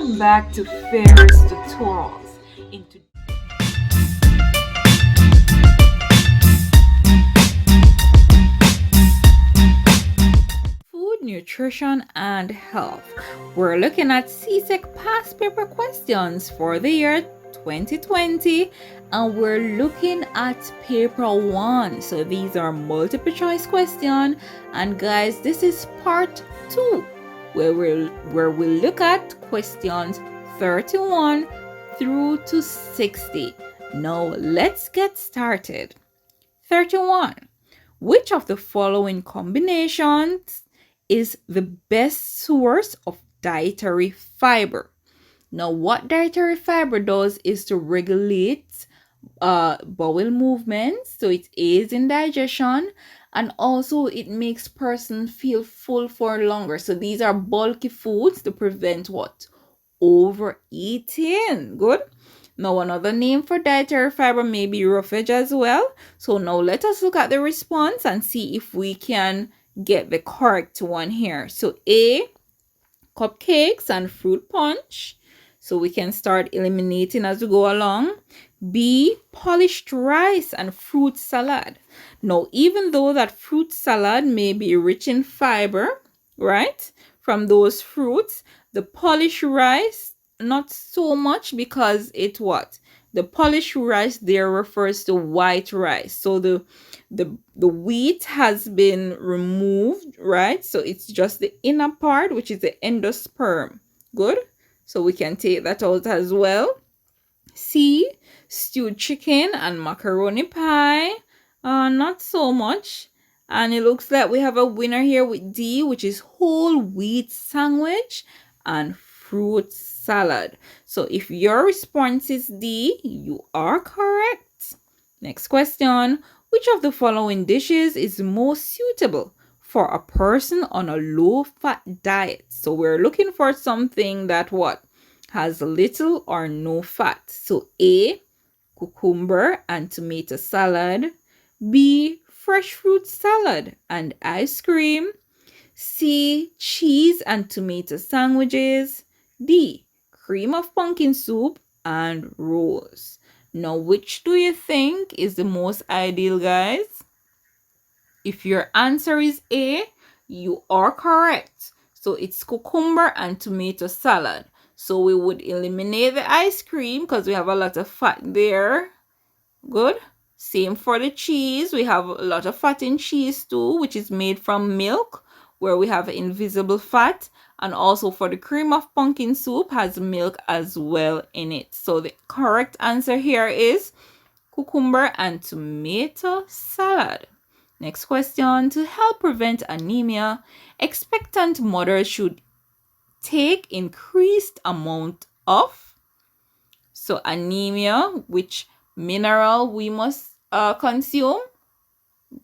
Welcome back to Ferris Tutorials. Food, nutrition, and health. We're looking at CSEC past paper questions for the year 2020, and we're looking at paper 1. So these are multiple choice questions, and guys, this is part 2 where we'll look at questions 31 through to 60. Now let's get started. 31. Which of the following combinations is the best source of dietary fiber? Now, what dietary fiber does is to regulate bowel movements, so it aids in digestion, and also it makes person feel full for longer. So these are bulky foods to prevent what? Overeating. Good. Now, another name for dietary fiber may be roughage as well. So now let us look at the response and see if we can get the correct one here. So A, cupcakes and fruit punch. So we can start eliminating as we go along. B, polished rice and fruit salad. Now, even though that fruit salad may be rich in fiber, right, from those fruits, the polished rice, not so much, because it what? The polished rice there refers to white rice. So the wheat has been removed, right? So it's just the inner part, which is the endosperm. Good. So we can take that out as well. C, stewed chicken and macaroni pie. Not so much. And it looks like we have a winner here with D, which is whole wheat sandwich and fruit salad. So if your response is D, you are correct. Next question. Which of the following dishes is most suitable for a person on a low-fat diet? So we're looking for something that what? Has little or no fat. So A, cucumber and tomato salad. B, fresh fruit salad and ice cream. C, cheese and tomato sandwiches. D, cream of pumpkin soup and rolls. Now, which do you think is the most ideal, guys? If your answer is A, you are correct. So it's cucumber and tomato salad. So we would eliminate the ice cream because we have a lot of fat there. Good. Same for the cheese. We have a lot of fat in cheese too, which is made from milk, where we have invisible fat. And also for the cream of pumpkin soup has milk as well in it. So the correct answer here is cucumber and tomato salad. Next question. To help prevent anemia, expectant mothers should take increased amount of, so anemia, which mineral we must consume?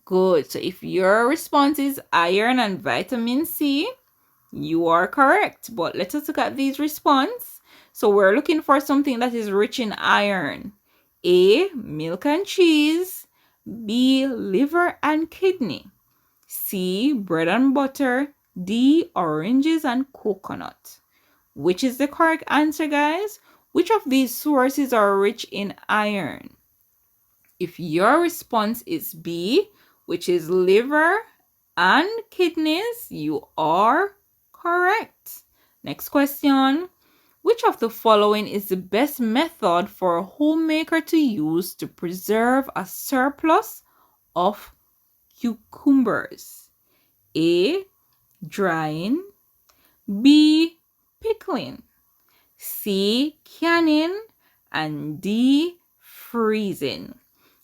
Good. So if your response is iron and vitamin C, you are correct. But let us look at these response. So we're looking for something that is rich in iron. A, milk and cheese. B, liver and kidney. C, bread and butter. D, oranges and coconut. Which is the correct answer, guys? Which of these sources are rich in iron? If your response is B, which is liver and kidneys, you are correct. Next question. Which of the following is the best method for a homemaker to use to preserve a surplus of cucumbers? A, drying. B, pickling. C, canning. And D, freezing.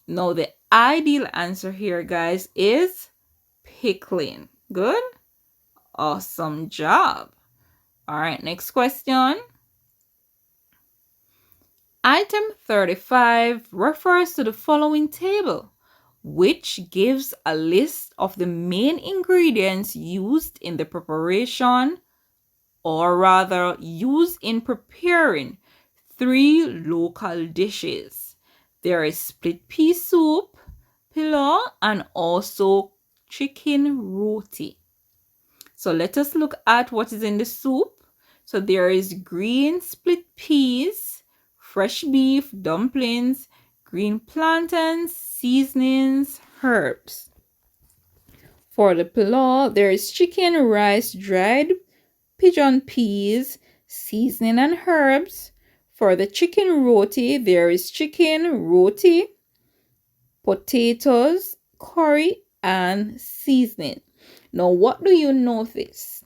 Now the ideal answer here, guys, is pickling. Good. Awesome job. All right, next question. Item 35 refers to the following table, which gives a list of the main ingredients used in the preparation, or rather used in preparing 3 local dishes. There is split pea soup, pilau, and also chicken roti. So let us look at what is in the soup. So there is green split peas, fresh beef, dumplings, green plantains, seasonings, herbs. For the pilau, there is chicken, rice, dried pigeon peas, seasoning and herbs. For the chicken roti, there is chicken, roti, potatoes, curry, and seasoning. Now, what do you notice?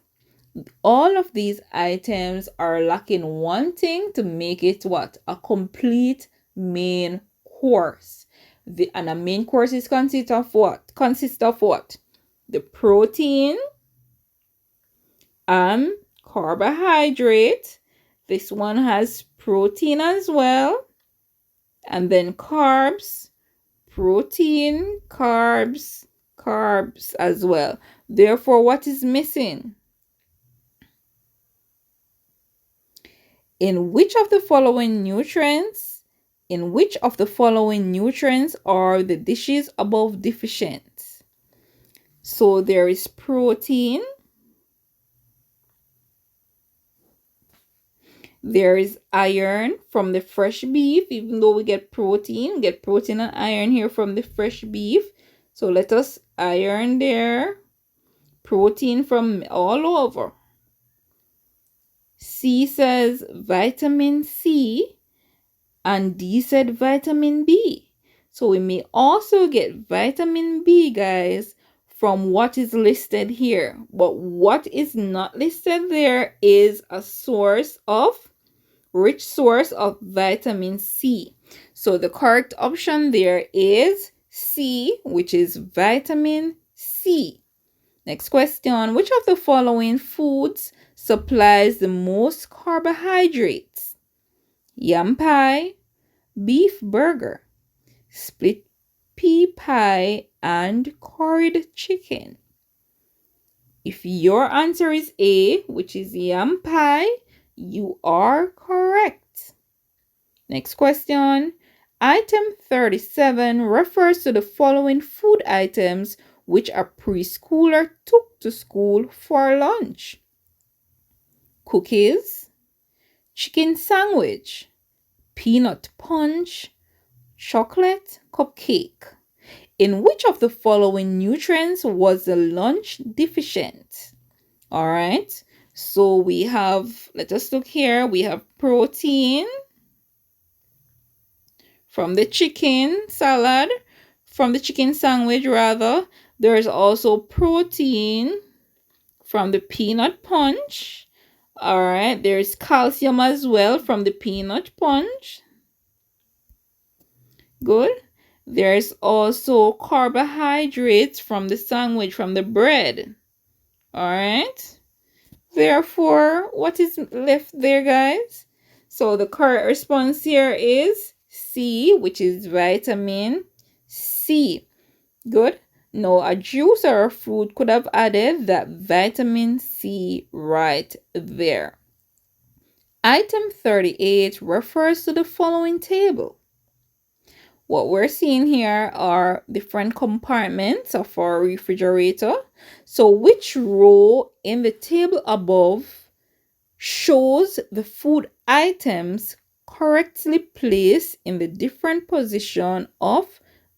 All of these items are lacking one thing to make it what? A complete main course. And a main course is consist of what? The protein, carbohydrate. This one has protein as well. And then carbs, protein, carbs as well. Therefore, what is missing? In which of the following nutrients are the dishes above deficient? So there is protein, there is iron from the fresh beef. Even though we get protein and iron here from the fresh beef. So let us iron there. Protein from all over. C says vitamin C and D said vitamin B. So we may also get vitamin B, guys, from what is listed here. But what is not listed there is a rich source of vitamin C. So the correct option there is C, which is vitamin C. Next question, which of the following foods supplies the most carbohydrates? Yam pie, beef burger, split pea pie, and curried chicken. If your answer is A, which is yam pie, you are correct. Next question. Item 37 refers to the following food items which a preschooler took to school for lunch. Cookies, chicken sandwich, peanut punch, chocolate cupcake. In which of the following nutrients was the lunch deficient? All right. So we have, let us look here. We have protein from the chicken salad, from the chicken sandwich rather. There's also protein from the peanut punch. All right. There's calcium as well from the peanut punch. Good. There's also carbohydrates from the sandwich, from the bread. All right. Therefore, what is left there, guys? So the correct response here is C, which is vitamin C. Good. Now, a juice or a fruit could have added that vitamin C right there. Item 38 refers to the following table. What we're seeing here are different compartments of our refrigerator. So which row in the table above shows the food items correctly placed in the different position of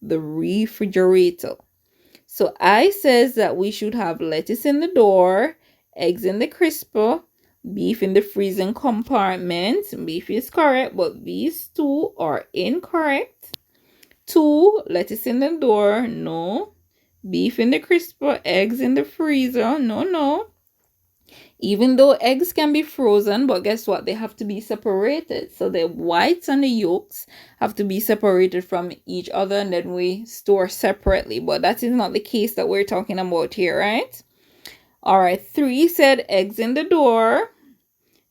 the refrigerator? So I says that we should have lettuce in the door, eggs in the crisper, beef in the freezing compartment. Beef is correct, but these two are incorrect. 2, lettuce in the door, no. Beef in the crisper, eggs in the freezer, no. Even though eggs can be frozen, but guess what? They have to be separated. So the whites and the yolks have to be separated from each other, and then we store separately. But that is not the case that we're talking about here, right? All right, 3 said eggs in the door.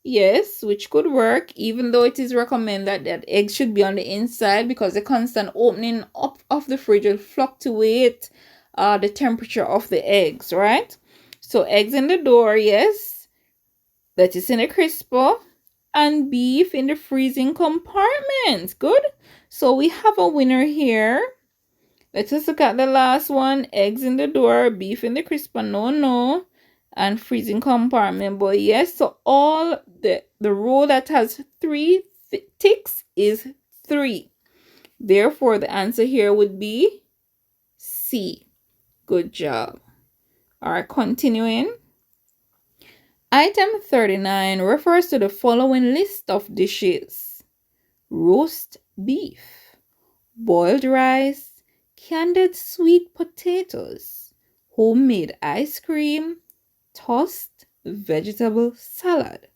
Yes, which could work, even though it is recommended that eggs should be on the inside because the constant opening up of the fridge will fluctuate the temperature of the eggs, right? So eggs in the door, yes. Lettuce in the crisper and beef in the freezing compartment. Good. So we have a winner here. Let us look at the last one. Eggs in the door, beef in the crisper. No. and freezing compartment. But yes, so all the row that has 3 ticks is 3. Therefore, the answer here would be C. Good job. All right, continuing. Item 39 refers to the following list of dishes: roast beef, boiled rice, candied sweet potatoes, homemade ice cream, tossed vegetable salad.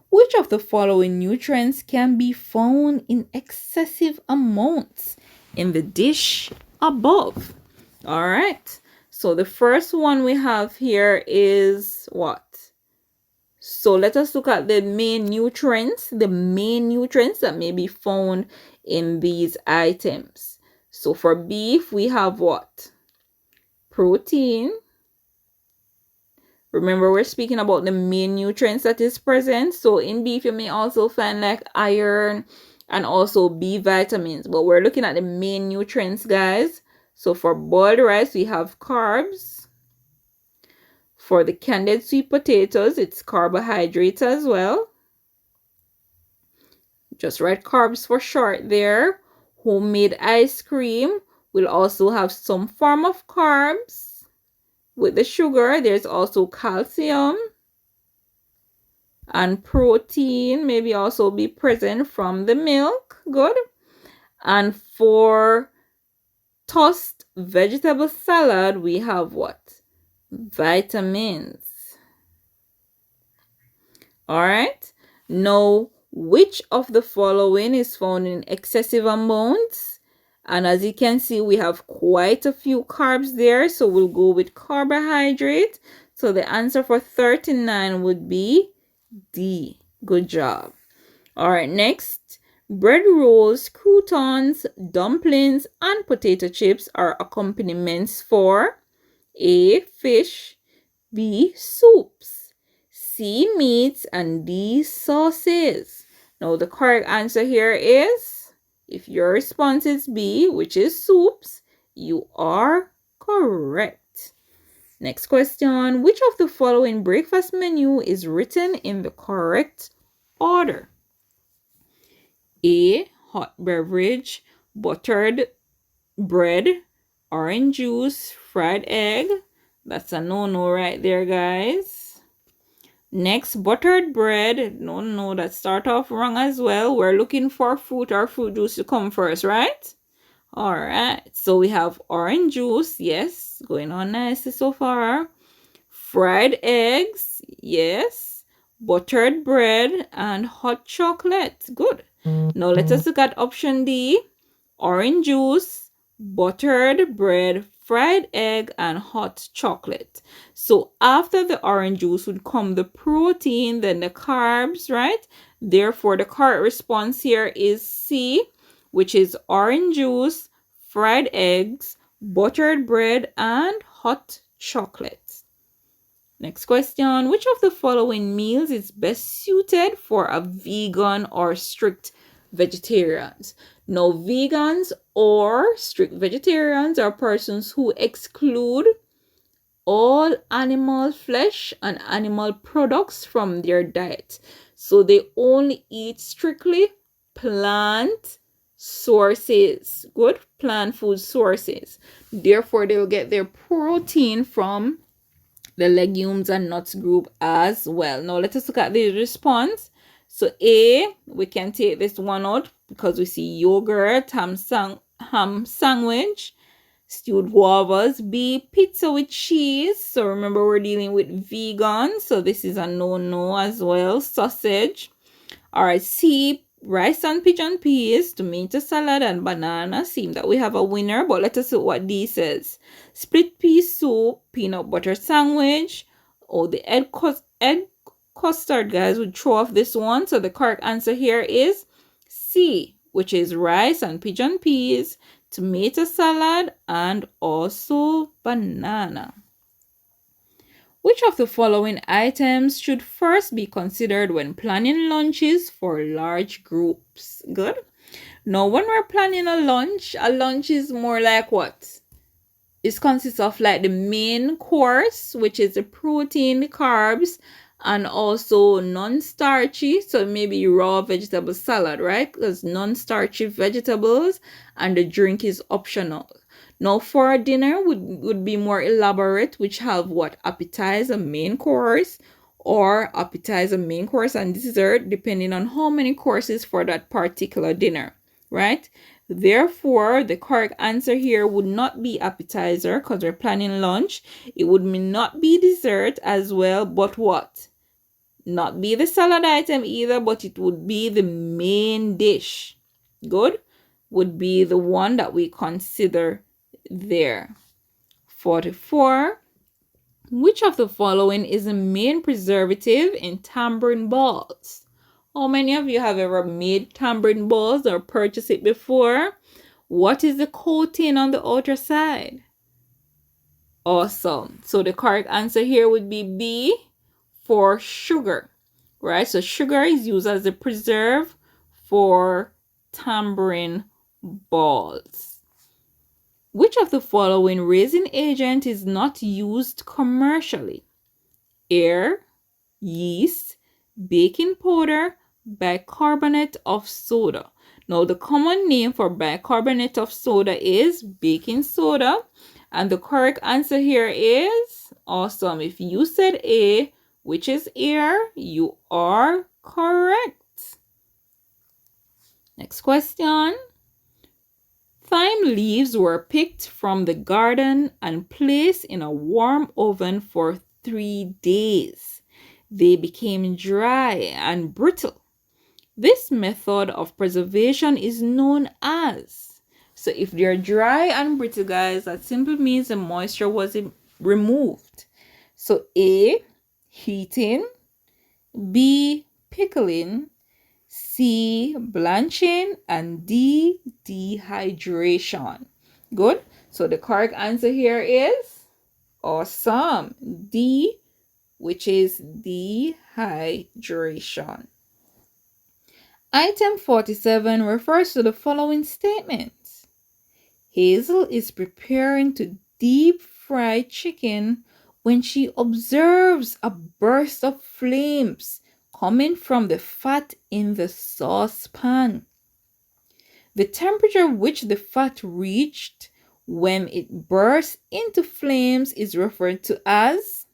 Which of the following nutrients can be found in excessive amounts in the dish above? All right. So the first one we have here is what? So let us look at the main nutrients that may be found in these items. So for beef, we have what? Protein. Remember, we're speaking about the main nutrients that is present. So in beef, you may also find like iron and also B vitamins. But we're looking at the main nutrients, guys. So for boiled rice, we have carbs. For the candied sweet potatoes, it's carbohydrates as well. Just write carbs for short there. Homemade ice cream will also have some form of carbs. With the sugar, there's also calcium and protein, maybe also be present from the milk. Good. And for tossed vegetable salad, we have what? Vitamins. All right. Now, which of the following is found in excessive amounts? And as you can see, we have quite a few carbs there. So we'll go with carbohydrate. So the answer for 39 would be D. Good job. All right, next. Bread rolls, croutons, dumplings, and potato chips are accompaniments for A. Fish, B. Soups, C. Meats, and D. Sauces. Now the correct answer here is, if your response is B, which is soups, you are correct. Next question. Which of the following breakfast menu is written in the correct order? A. Hot beverage, buttered bread, orange juice, fried egg. That's a no-no right there, guys. Next, buttered bread. No, that start off wrong as well. We're looking for fruit or fruit juice to come first, right? All right. So we have orange juice. Yes, going on nicely so far. Fried eggs. Yes. Buttered bread and hot chocolate. Good. Now let us look at option D. Orange juice, buttered bread, fried egg, and hot chocolate. So after the orange juice would come the protein, then the carbs, right? Therefore, the correct response here is C, which is orange juice, fried eggs, buttered bread, and hot chocolate. Next question. Which of the following meals is best suited for a vegan or strict vegetarians? Now, vegans or strict vegetarians are persons who exclude all animal flesh and animal products from their diet. So they only eat strictly plant sources. Good, plant food sources. Therefore, they will get their protein from the legumes and nuts group as well. Now let us look at the response. So A, we can take this one out because we see yogurt, ham sandwich, stewed guavas. B, pizza with cheese. So remember, we're dealing with vegan, so this is a no as well. Sausage. All right. C, rice and pigeon peas, tomato salad, and banana. Seem that we have a winner, but let us see what D says. Split pea soup, peanut butter sandwich. Oh, the egg custard, guys, would throw off this one. So the correct answer here is C, which is rice and pigeon peas, tomato salad, and also banana. Which of the following items should first be considered when planning lunches for large groups? Good. Now, when we're planning a lunch is more like what? it consists of like the main course, which is the protein, the carbs, and also non-starchy. So maybe raw vegetable salad, right? Because non-starchy vegetables, and the drink is optional. Now for dinner would be more elaborate, which have what? Appetizer, main course, or appetizer, main course, and dessert, depending on how many courses for that particular dinner, right? Therefore, the correct answer here would not be appetizer because we're planning lunch. It would not be dessert as well, but what? Not be the salad item either, but it would be the main dish. Good? Would be the one that we consider there. 44. Which of the following is the main preservative in tamarind balls? How many of you have ever made tamarind balls or purchased it before? What is the coating on the outer side? Awesome. So the correct answer here would be B for sugar, right? So sugar is used as a preserve for tamarind balls. Which of the following raising agent is not used commercially? Air, yeast, baking powder, bicarbonate of soda. Now, the common name for bicarbonate of soda is baking soda. And the correct answer here is awesome. If you said A, which is air, you are correct. Next question. Thyme leaves were picked from the garden and placed in a warm oven for 3 days. They became dry and brittle. This method of preservation is known as. So if they're dry and brittle, guys, that simply means the moisture was removed. So A, heating, B, pickling, C, blanching, and D, dehydration. Good. So the correct answer here is awesome. D, which is dehydration. Item 47 refers to the following statements. Hazel is preparing to deep fry chicken when she observes a burst of flames coming from the fat in the saucepan. The temperature which the fat reached when it burst into flames is referred to as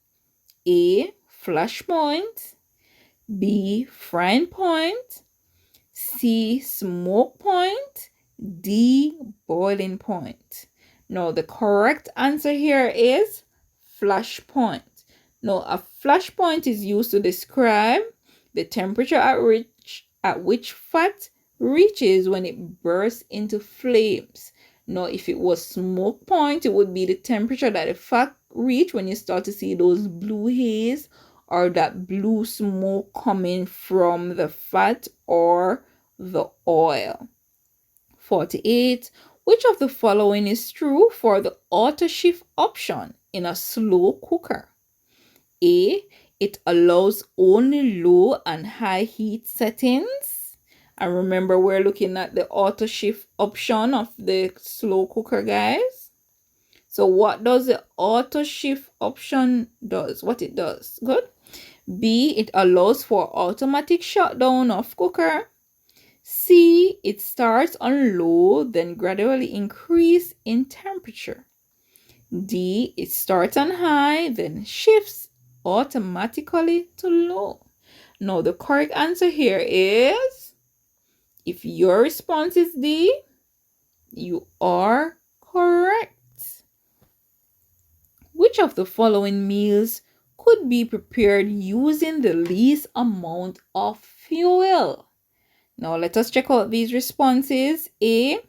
A, flash point, B, frying point, C, smoke point, D, boiling point. Now, the correct answer here is flash point. Now, a flash point is used to describe the temperature at which fat reaches when it bursts into flames. Now, if it was smoke point, it would be the temperature that the fat reach when you start to see those blue haze or that blue smoke coming from the fat or the oil. 48. Which of the following is true for the Autoshift option in a slow cooker? A, it allows only low and high heat settings. And remember, we're looking at the Autoshift option of the slow cooker, guys. So what does the Autoshift option does? What it does? Good. B, it allows for automatic shutdown of cooker. C, it starts on low, then gradually increase in temperature. D, it starts on high, then shifts automatically to low. Now, the correct answer here is, if your response is D, you are correct. Which of the following meals could be prepared using the least amount of fuel? Now, let us check out these responses. A,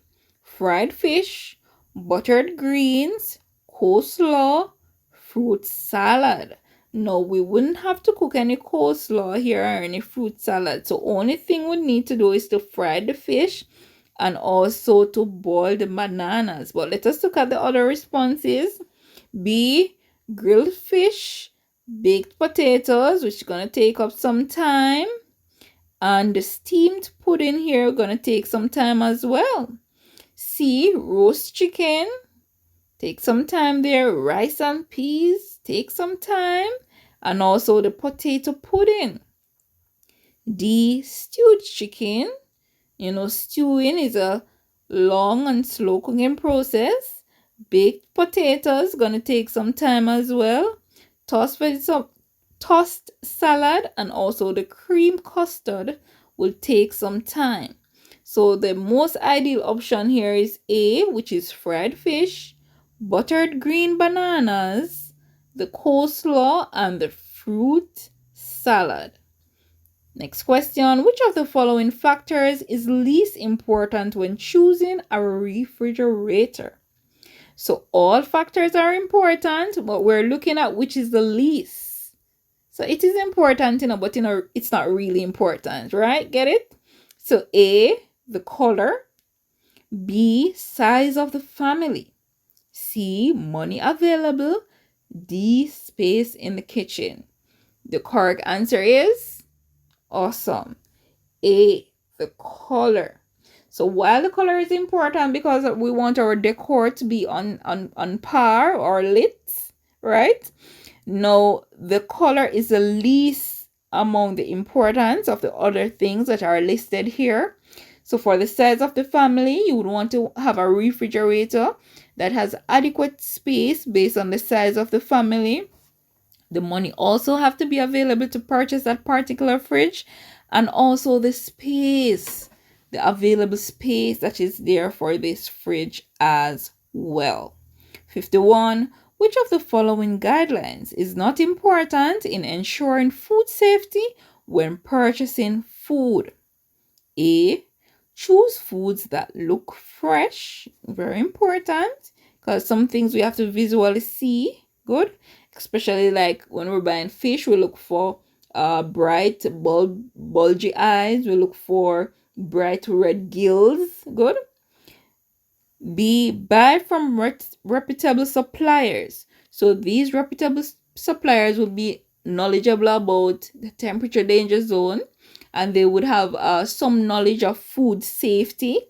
fried fish, buttered greens, coleslaw, fruit salad. No, we wouldn't have to cook any coleslaw here or any fruit salad. So only thing we need to do is to fry the fish and also to boil the bananas. But let us look at the other responses. B, grilled fish, baked potatoes, which is going to take up some time. And the steamed pudding here going to take some time as well. C, roast chicken, Take some time there. Rice and peas, take some time. And also the potato pudding. D, stewed chicken. You know, stewing is a long and slow cooking process. Baked potatoes gonna take some time as well. Tossed salad and also the cream custard will take some time. So the most ideal option here is A, which is fried fish, buttered green bananas, the coleslaw, and the fruit salad. Next question, which of the following factors is least important when choosing a refrigerator? So all factors are important, but we're looking at which is the least. So it is important, but it's not really important, right? Get it? So A, the color. B, size of the family. C, money available. D, space in the kitchen. The correct answer is awesome. A, the color. So while the color is important because we want our decor to be on par or lit, right? No, the color is the least among the importance of the other things that are listed here. So for the size of the family, you would want to have a refrigerator that has adequate space based on the size of the family. The money also have to be available to purchase that particular fridge, and also the space, the available space that is there for this fridge as well. 51. Which of the following guidelines is not important in ensuring food safety when purchasing food? A, choose foods that look fresh. Very important, because some things we have to visually see. Good. Especially like when we're buying fish, we look for bright, bulgy eyes. We look for bright red gills. Good. B, buy from reputable suppliers. So these reputable suppliers will be knowledgeable about the temperature danger zone, and they would have some knowledge of food safety.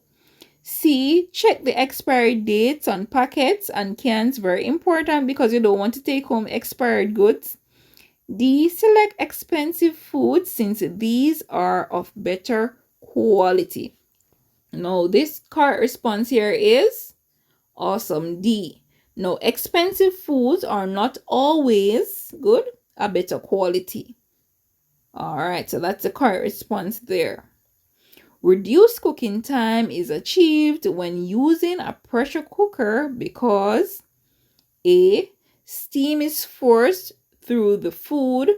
C, check the expiry dates on packets and cans. Very important because you don't want to take home expired goods. D, select expensive foods since these are of better quality. Now, this correct response here is awesome. D. Now, expensive foods are not always good, a better quality. All right, so that's the correct response there. Reduced cooking time is achieved when using a pressure cooker because A, steam is forced through the food.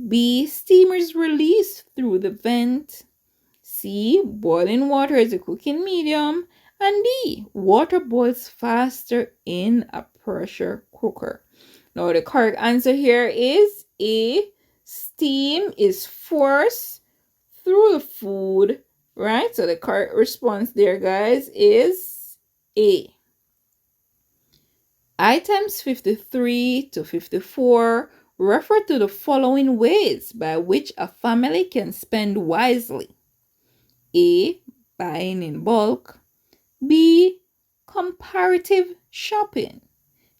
B, steam is released through the vent. C, boiling water is a cooking medium. And D, water boils faster in a pressure cooker. Now the correct answer here is A, steam is forced through the food, right? So the correct response there, guys, is A. Items 53 to 54 refer to the following ways by which a family can spend wisely. A, buying in bulk. B, comparative shopping.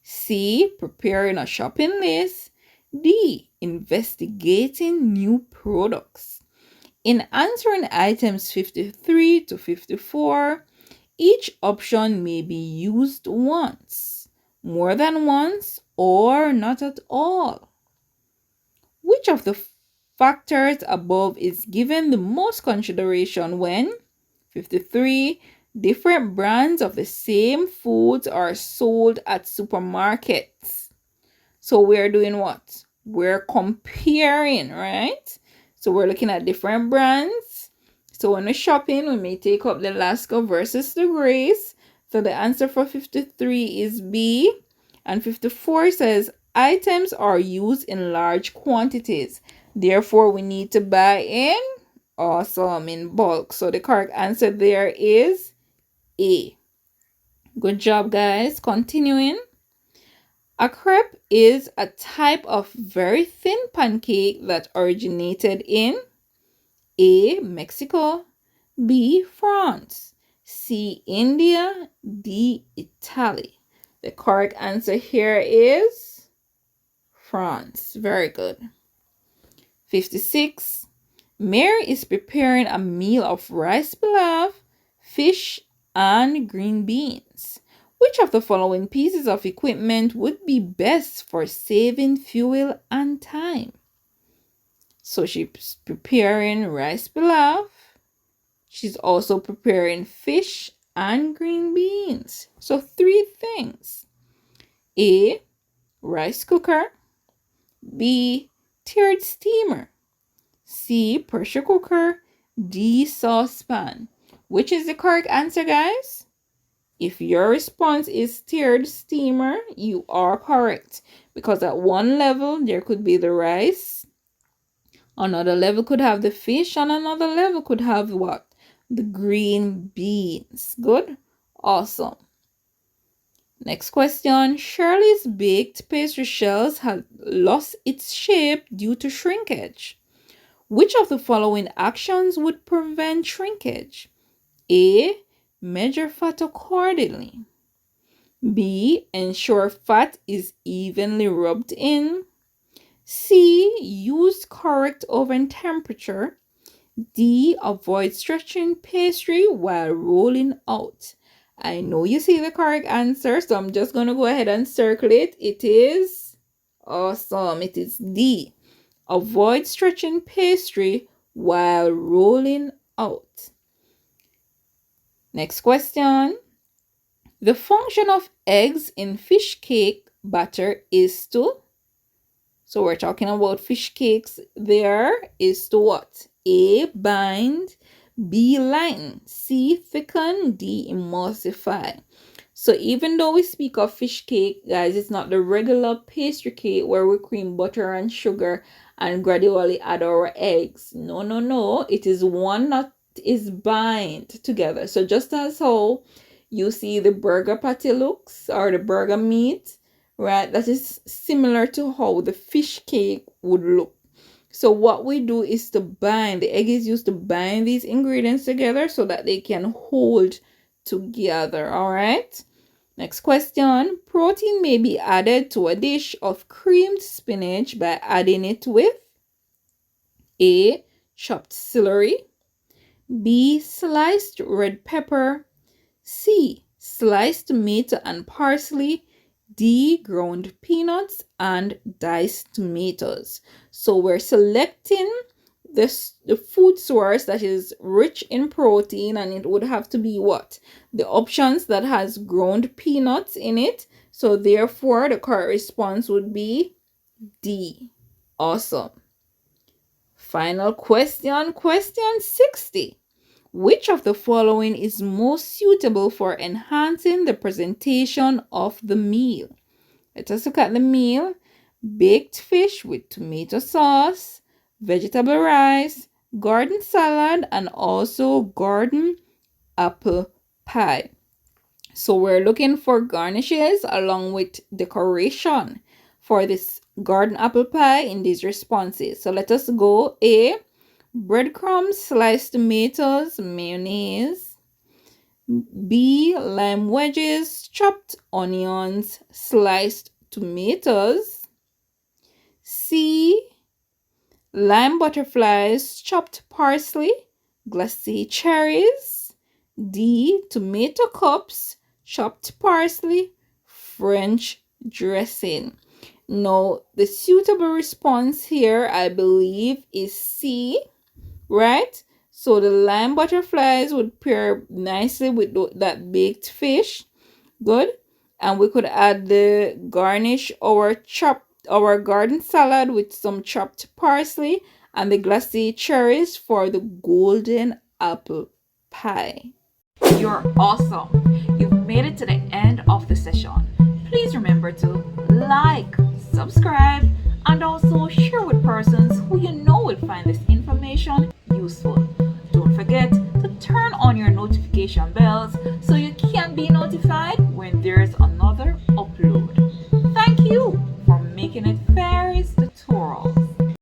C, preparing a shopping list. D, investigating new products. In answering items 53 to 54, each option may be used once, more than once, or not at all. Which of the factors above is given the most consideration when 53, different brands of the same foods are sold at supermarkets? So we're doing what? We're comparing, right? So we're looking at different brands. So when we're shopping, we may take up the Lasco versus the Grace. So the answer for 53 is B. And 54 says items are used in large quantities. Therefore, we need to buy in in bulk. So the correct answer there is A. Good job, guys. Continuing. A crepe is a type of very thin pancake that originated in A, Mexico, B, France, C, India, D, Italy. The correct answer here is France. Very good. 56. Mary is preparing a meal of rice pilaf, fish, and green beans. Which of the following pieces of equipment would be best for saving fuel and time? So she's preparing rice pilaf. She's also preparing fish and green beans. So 3 things. A, rice cooker. B, tiered steamer. C, pressure cooker. D, saucepan. Which is the correct answer, guys? If your response is tiered steamer, you are correct. Because at one level, there could be the rice. Another level could have the fish. And another level could have what? The green beans. Good? Awesome. Next question. Shirley's baked pastry shells have lost its shape due to shrinkage. Which of the following actions would prevent shrinkage? A, measure fat accordingly. B, ensure fat is evenly rubbed in. C, use correct oven temperature. D, avoid stretching pastry while rolling out. I know you see the correct answer, so I'm just going to go ahead and circle it. It is awesome. It is D. Avoid stretching pastry while rolling out. Next question. The function of eggs in fish cake batter is to... So we're talking about fish cakes there, is to what? A, bind. B, lighten. C, thicken. D, emulsify. So even though we speak of fish cake, guys, it's not the regular pastry cake where we cream butter and sugar and gradually add our eggs. No, no, no. It is one that is bind together. So just as how you see the burger patty looks, or the burger meat, right? That is similar to how the fish cake would look. So what we do is to bind. The egg is used to bind these ingredients together so that they can hold together. All right. Next question. Protein may be added to a dish of creamed spinach by adding it with A, chopped celery. B, sliced red pepper. C, sliced tomato and parsley. D, ground peanuts and diced tomatoes. So we're selecting the food source that is rich in protein, and it would have to be what? The options that has ground peanuts in it. So therefore, the correct response would be D. Awesome. Final question, question 60. Which of the following is most suitable for enhancing the presentation of the meal? Let us look at the meal. Baked fish with tomato sauce, vegetable rice, garden salad, and also garden apple pie. So we're looking for garnishes along with decoration for this garden apple pie in these responses. So let us go. A, breadcrumbs, sliced tomatoes, mayonnaise. B, lime wedges, chopped onions, sliced tomatoes. C, lime butterflies, chopped parsley, glassy cherries. D, tomato cups, chopped parsley, French dressing. Now, the suitable response here, I believe, is C, right? So the lime butterflies would pair nicely with that baked fish. Good. And we could add the garnish our garden salad with some chopped parsley and the glassy cherries for the golden apple pie. You're awesome. You've made it to the end of the session. Please remember to like, subscribe, and also share with persons who you know will find this information useful. Don't forget to turn on your notification bells